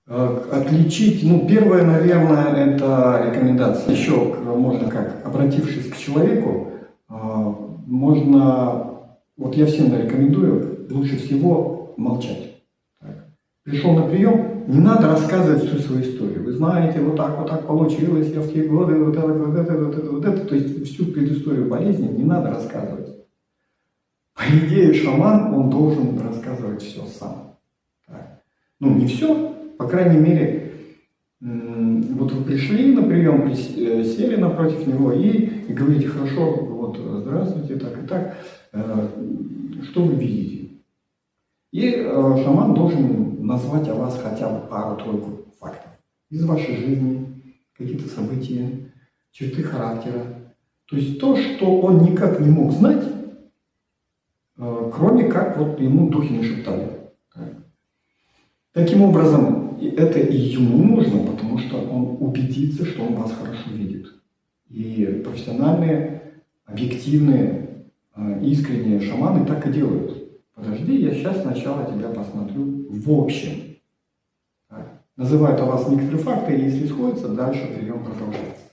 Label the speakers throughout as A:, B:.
A: Отличить, ну, первое, наверное, это рекомендация. Еще можно как, обратившись к человеку, можно, вот я всем рекомендую, лучше всего молчать. Так. Пришел на прием, не надо рассказывать всю свою историю. Вы знаете, вот так получилось, я в те годы, вот это. То есть всю предысторию болезни не надо рассказывать. По идее, шаман, он должен рассказывать все сам. Так. Ну, не все, по крайней мере, вот вы пришли на прием, сели напротив него и говорите: хорошо, вот, здравствуйте, так и так, что вы видите? И шаман должен назвать о вас хотя бы пару-тройку фактов из вашей жизни, какие-то события, черты характера. То есть то, что он никак не мог знать, кроме как вот ему духи нашептали. Таким образом, это и ему нужно, потому что он убедится, что он вас хорошо видит. И профессиональные, объективные, искренние шаманы так и делают. Подожди, я сейчас сначала тебя посмотрю в общем. Так. Называют о вас некоторые факты, и если сходятся, дальше прием продолжается.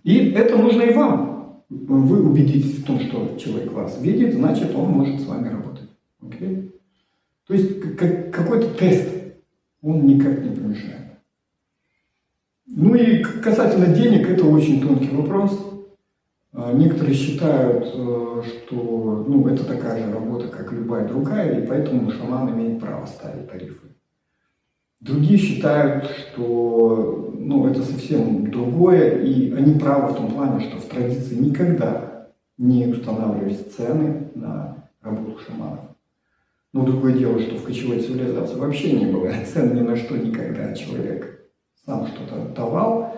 A: И это нужно и вам. Вы убедитесь в том, что человек вас видит, значит, он может с вами работать. Okay? То есть какой-то тест, он никак не помешает. Ну и касательно денег, это очень тонкий вопрос. Некоторые считают, что это такая же работа, как любая другая, и поэтому шаман имеет право ставить тарифы. Другие считают, что это совсем другое, и они правы в том плане, что в традиции никогда не устанавливались цены на работу шаманов. Но другое дело, что в кочевой цивилизации вообще не было цен ни на что никогда. Человек сам что-то давал,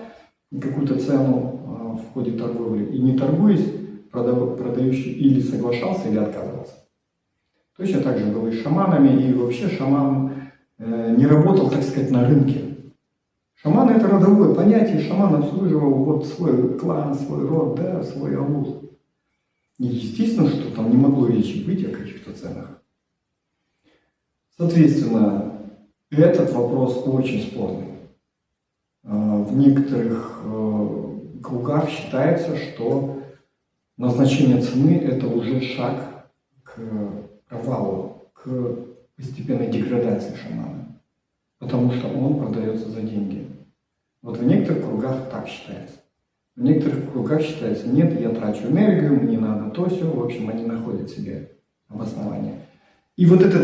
A: какую-то цену в ходе торговли, и не торгуясь, продающий или соглашался, или отказывался. Точно так же было и с шаманами, и вообще шаман не работал, так сказать, на рынке. Шаман — это родовое понятие, шаман обслуживал вот свой клан, свой род, да, свой аул. И естественно, что там не могло речи быть о каких-то ценах. Соответственно, этот вопрос очень спорный. В некоторых кругах считается, что назначение цены — это уже шаг к провалу, к постепенной деградации шамана, потому что он продается за деньги. Вот в некоторых кругах так считается. В некоторых кругах считается: нет, я трачу энергию, мне надо то все. В общем, они находят себе обоснование. И вот этот